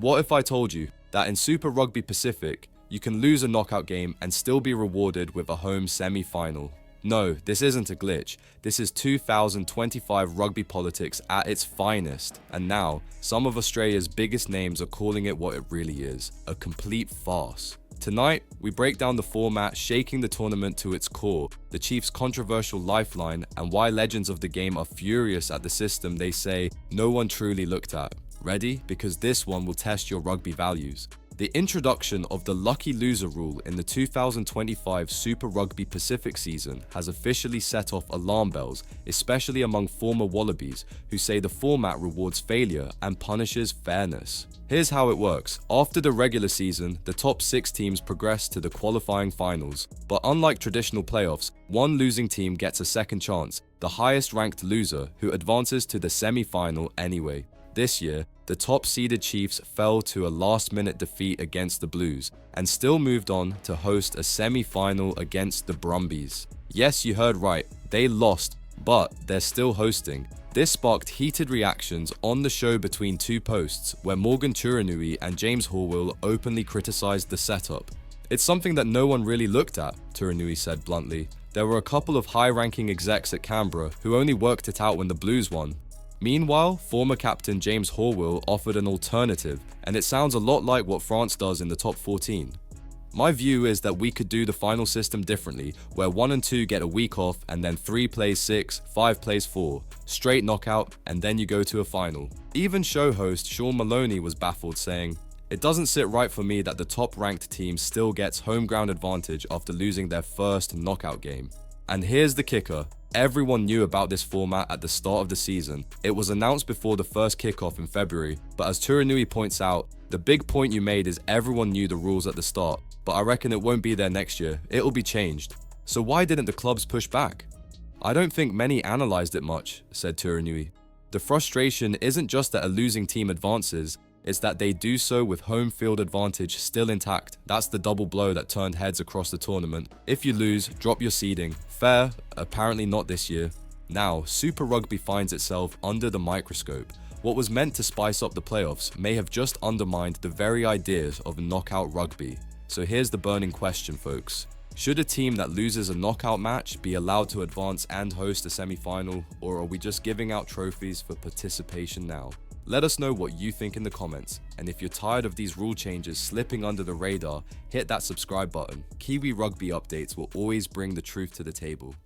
What if I told you that in Super Rugby Pacific, you can lose a knockout game and still be rewarded with a home semi-final? No, this isn't a glitch. This is 2025 rugby politics at its finest. And now, some of Australia's biggest names are calling it what it really is, a complete farce. Tonight, we break down the format shaking the tournament to its core, the Chiefs' controversial lifeline, and why legends of the game are furious at the system they say no one truly looked at. Ready? Because this one will test your rugby values. The introduction of the lucky loser rule in the 2025 Super Rugby Pacific season has officially set off alarm bells, especially among former Wallabies who say the format rewards failure and punishes fairness. Here's how it works. After the regular season, the top 6 teams progress to the qualifying finals. But unlike traditional playoffs, one losing team gets a second chance, the highest ranked loser, who advances to the semi-final anyway. This year, the top-seeded Chiefs fell to a last-minute defeat against the Blues and still moved on to host a semi-final against the Brumbies. Yes, you heard right, they lost, but they're still hosting. This sparked heated reactions on the show between two posts where Morgan Turinui and James Horwill openly criticised the setup. "It's something that no one really looked at," Turinui said bluntly. "There were a couple of high-ranking execs at Canberra who only worked it out when the Blues won." Meanwhile, former captain James Horwill offered an alternative, and it sounds a lot like what France does in the top 14. "My view is that we could do the final system differently, where 1 and 2 get a week off and then 3 plays 6, 5 plays 4, straight knockout, and then you go to a final." Even show host Sean Maloney was baffled, saying, "It doesn't sit right for me that the top-ranked team still gets home ground advantage after losing their first knockout game." And here's the kicker. Everyone knew about this format at the start of the season. It was announced before the first kickoff in February, but as Turinui points out, the big point you made is everyone knew the rules at the start, but I reckon it won't be there next year. It'll be changed. So why didn't the clubs push back? "I don't think many analysed it much," said Turinui. "The frustration isn't just that a losing team advances, it's that they do so with home field advantage still intact. That's the double blow that turned heads across the tournament. If you lose, drop your seeding. Fair? Apparently not this year." Now, Super Rugby finds itself under the microscope. What was meant to spice up the playoffs may have just undermined the very ideas of knockout rugby. So here's the burning question, folks. Should a team that loses a knockout match be allowed to advance and host a semi-final, or are we just giving out trophies for participation now? Let us know what you think in the comments, and if you're tired of these rule changes slipping under the radar, hit that subscribe button. Kiwi Rugby updates will always bring the truth to the table.